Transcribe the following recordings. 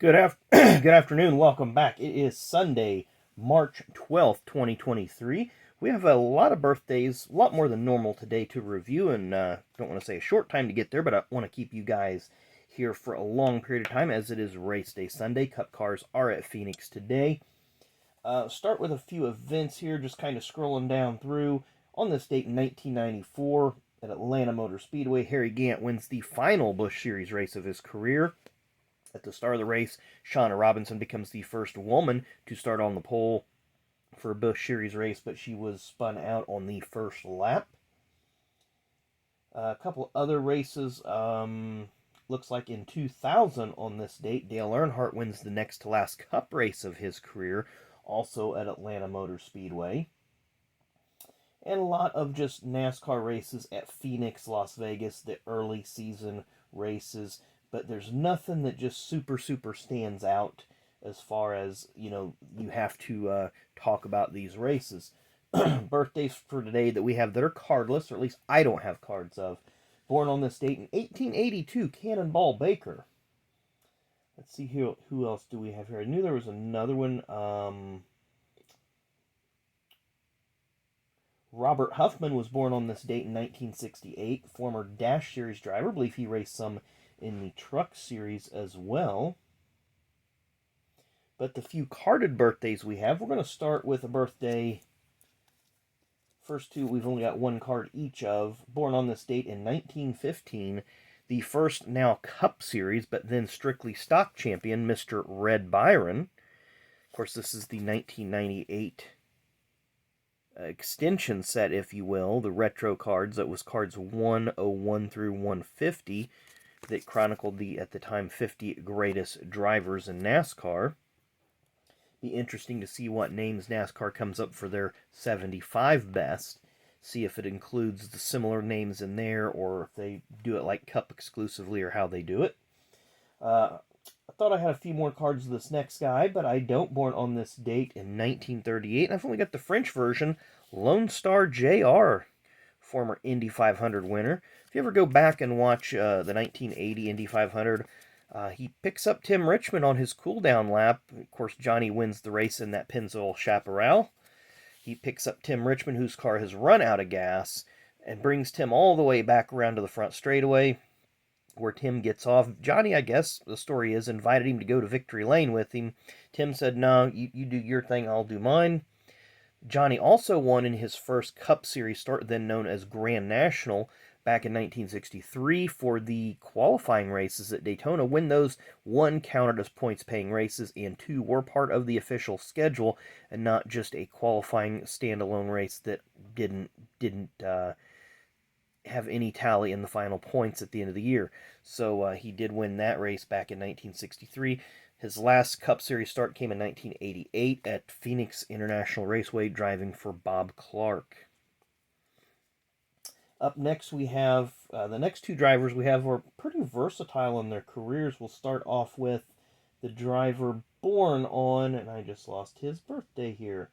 Good afternoon. Welcome back. It is Sunday, March 12th, 2023. We have a lot of birthdays, a lot more than normal today to review, and don't want to say a short time to get there, but I want to keep you guys here for a long period of time as it is race day Sunday. Cup cars are at Phoenix today. Start with a few events here, just kind of scrolling down through. On this date in 1994 at Atlanta Motor Speedway, Harry Gant wins the final Busch Series race of his career. At the start of the race, Shauna Robinson becomes the first woman to start on the pole for a Busch Series race, but she was spun out on the first lap. A couple other races. Looks like in 2000 on this date, Dale Earnhardt wins the next to last Cup race of his career, also at Atlanta Motor Speedway. And a lot of just NASCAR races at Phoenix, Las Vegas, the early season races. But there's nothing that just super stands out as far as, you have to talk about these races. Birthdays for today that we have that are cardless, or at least I don't have cards of. Born on this date in 1882, Cannonball Baker. Let's see who else do we have here. I knew there was another one. Robert Huffman was born on this date in 1968, former Dash Series driver. I believe he raced some in the Truck Series as well. But the few carded birthdays we have, we're going to start with a birthday. First two, we've only got one card each of. Born on this date in 1915, the first now Cup Series, but then strictly stock champion, Mr. Red Byron. Of course, this is the 1998 extension set, if you will, the retro cards. That was cards 101 through 150. That chronicled the, at the time, 50 greatest drivers in NASCAR. Be interesting to see what names NASCAR comes up for their 75 best. See if it includes the similar names in there, or if they do it like Cup exclusively, or how they do it. I thought I had a few more cards of this next guy, but I don't. Born on this date in 1938, and I've only got the French version, Lone Star JR, former Indy 500 winner. If you ever go back and watch the 1980 Indy 500, he picks up Tim Richmond on his cool-down lap. Of course, Johnny wins the race in that Pennzoil Chaparral. He picks up Tim Richmond, whose car has run out of gas, and brings Tim all the way back around to the front straightaway, where Tim gets off. Johnny, I guess the story is, invited him to go to Victory Lane with him. Tim said, no, you do your thing, I'll do mine. Johnny also won in his first Cup Series start, then known as Grand National, back in 1963 for the qualifying races at Daytona, when those, one, counted as points-paying races, and two, were part of the official schedule, and not just a qualifying standalone race that didn't have any tally in the final points at the end of the year. So he did win that race back in 1963. His last Cup Series start came in 1988 at Phoenix International Raceway, driving for Bob Clark. Up next, we have the next two drivers we have are pretty versatile in their careers. We'll start off with the driver born on, and I just lost his birthday here.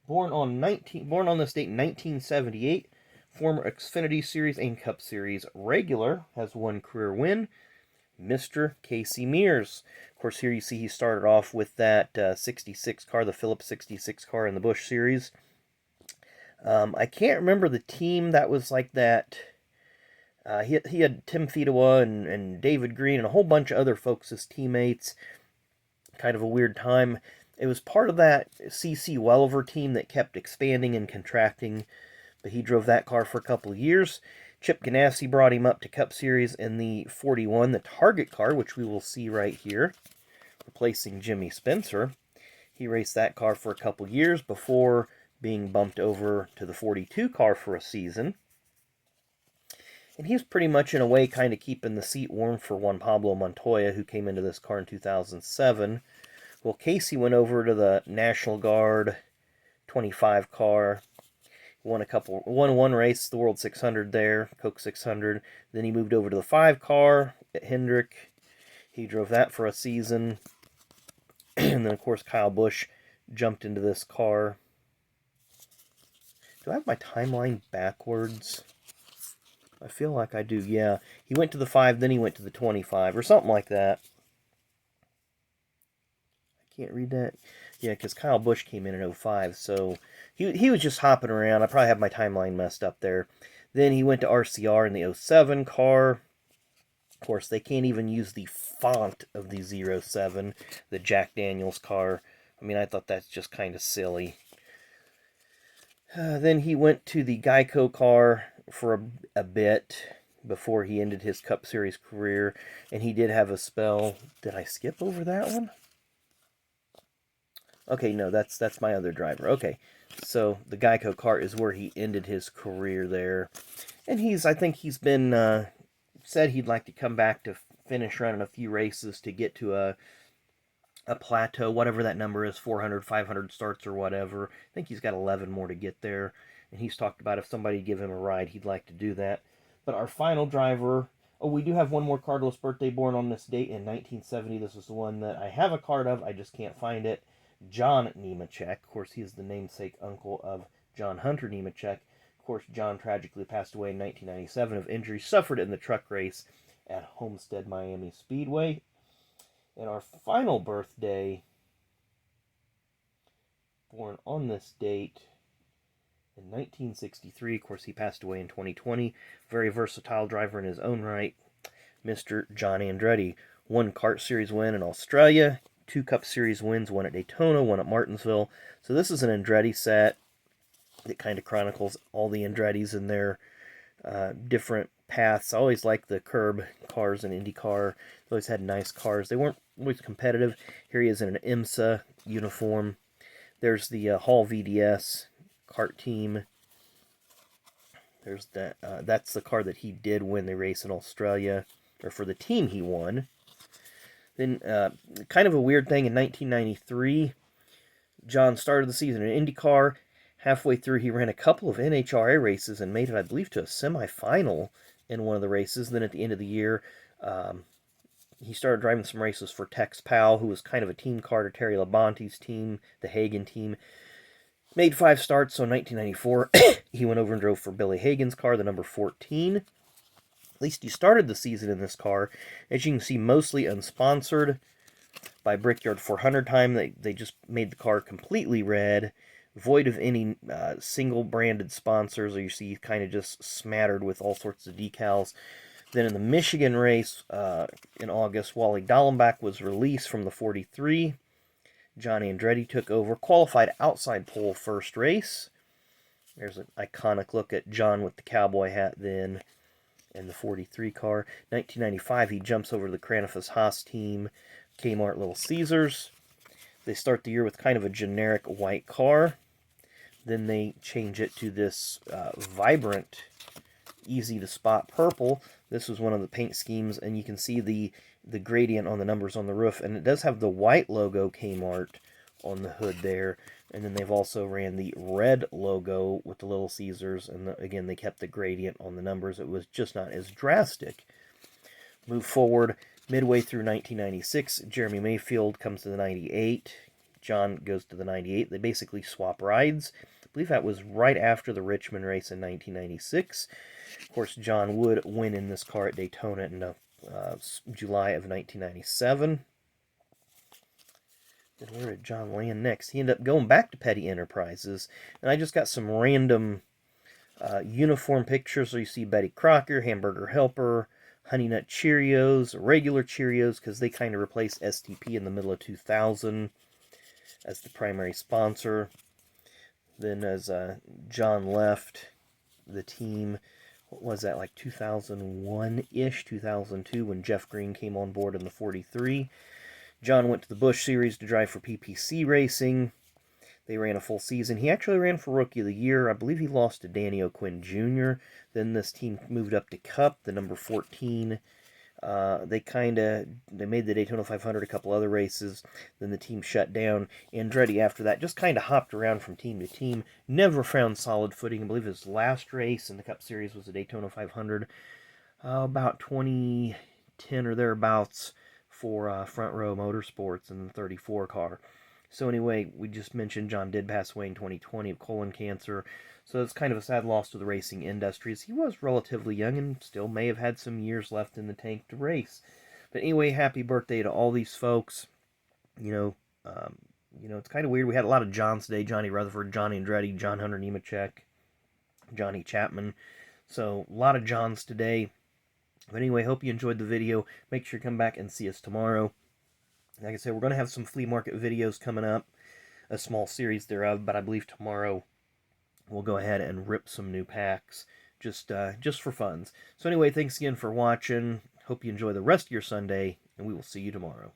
Born on this date in 1978, former Xfinity Series and Cup Series regular, has one career win, Mr. Casey Mears. Of course, here you see he started off with that 66 car, the Phillips 66 car in the Busch Series. I can't remember the team that was like that. He had Tim Fedewa and David Green and a whole bunch of other folks as teammates. Kind of a weird time. It was part of that C.C. Welliver team that kept expanding and contracting, but he drove that car for a couple of years. Chip Ganassi brought him up to Cup Series in the 41, the Target car, which we will see right here, replacing Jimmy Spencer. He raced that car for a couple of years before being bumped over to the 42 car for a season. And he was pretty much, in a way, kind of keeping the seat warm for Juan Pablo Montoya, who came into this car in 2007. Well, Casey went over to the National Guard 25 car. Won one race, the World 600 there, Coke 600. Then he moved over to the 5 car at Hendrick. He drove that for a season. And then, of course, Kyle Busch jumped into this car. Do I have my timeline backwards? I feel like I do, yeah. He went to the 5, then he went to the 25, or something like that. Can't read that. Yeah, because Kyle Busch came in 05, so he was just hopping around. I probably have my timeline messed up there. Then he went to RCR in the 07 car. Of course, they can't even use the font of the 07, the Jack Daniels car. I mean, I thought that's just kind of silly. Then he went to the Geico car for a bit before he ended his Cup Series career, and he did have a spell. Did I skip over that one? Okay, no, that's my other driver. Okay, so the Geico car is where he ended his career there, and I think he's been said he'd like to come back to finish running a few races to get to a plateau, whatever that number is, 400, 500 starts or whatever. I think he's got 11 more to get there, and he's talked about if somebody give him a ride, he'd like to do that. But our final driver, oh, we do have one more cardless birthday born on this date in 1970. This is the one that I have a card of, I just can't find it. John Nemechek. Of course, he is the namesake uncle of John Hunter Nemechek. Of course, John tragically passed away in 1997 of injuries suffered in the truck race at Homestead Miami Speedway. And our final birthday, born on this date in 1963, of course he passed away in 2020, very versatile driver in his own right, Mr. John Andretti. 1 kart series win in Australia, 2 Cup Series wins, 1 at Daytona, 1 at Martinsville. So this is an Andretti set that kind of chronicles all the Andrettis and their different paths. I always liked the curb cars in IndyCar. They always had nice cars. They weren't always competitive. Here he is in an IMSA uniform. There's the Hall VDS kart team. There's that. That's the car that he did win the race in Australia, or for the team he won. Then, kind of a weird thing, in 1993, John started the season in IndyCar. Halfway through, he ran a couple of NHRA races and made it, I believe, to a semifinal in one of the races. Then at the end of the year, he started driving some races for Tex Powell, who was kind of a team car to Terry Labonte's team, the Hagan team. Made 5 starts, so in 1994, he went over and drove for Billy Hagan's car, the number 14. At least he started the season in this car. As you can see, mostly unsponsored by Brickyard 400 time. They just made the car completely red, void of any single branded sponsors. Or you see kind of just smattered with all sorts of decals. Then in the Michigan race in August, Wally Dallenbach was released from the 43. John Andretti took over, qualified outside pole first race. There's an iconic look at John with the cowboy hat then in the 43 car. 1995, he jumps over to the Cranifus Haas team, Kmart Little Caesars. They start the year with kind of a generic white car. Then they change it to this vibrant, easy-to-spot purple. This was one of the paint schemes, and you can see the gradient on the numbers on the roof. And it does have the white logo Kmart on the hood there. And then they've also ran the red logo with the Little Caesars. And again, they kept the gradient on the numbers. It was just not as drastic. Move forward, midway through 1996, Jeremy Mayfield comes to the 98. John goes to the 98. They basically swap rides. I believe that was right after the Richmond race in 1996. Of course, John would win in this car at Daytona in July of 1997. Then where did John land next? He ended up going back to Petty Enterprises. And I just got some random uniform pictures. So you see Betty Crocker, Hamburger Helper, Honey Nut Cheerios, regular Cheerios, because they kind of replaced STP in the middle of 2000 as the primary sponsor. Then as John left the team, what was that, like 2001-ish, 2002, when Jeff Green came on board in the 43. John went to the Busch Series to drive for PPC Racing. They ran a full season. He actually ran for Rookie of the Year. I believe he lost to Danny O'Quinn Jr. Then this team moved up to Cup, the number 14. They made the Daytona 500, a couple other races. Then the team shut down. Andretti, after that, just kind of hopped around from team to team. Never found solid footing. I believe his last race in the Cup Series was the Daytona 500. About 2010 or thereabouts for Front Row Motorsports in the 34 car. So anyway, we just mentioned John did pass away in 2020 of colon cancer. So it's kind of a sad loss to the racing industry, as he was relatively young and still may have had some years left in the tank to race. But anyway, happy birthday to all these folks. You know, You know, it's kind of weird. We had a lot of Johns today: Johnny Rutherford, Johnny Andretti, John Hunter Nemechek, Johnny Chapman. So a lot of Johns today. But anyway, hope you enjoyed the video. Make sure you come back and see us tomorrow. Like I said, we're going to have some flea market videos coming up, a small series thereof, but I believe tomorrow we'll go ahead and rip some new packs just for funs. So anyway, thanks again for watching. Hope you enjoy the rest of your Sunday, and we will see you tomorrow.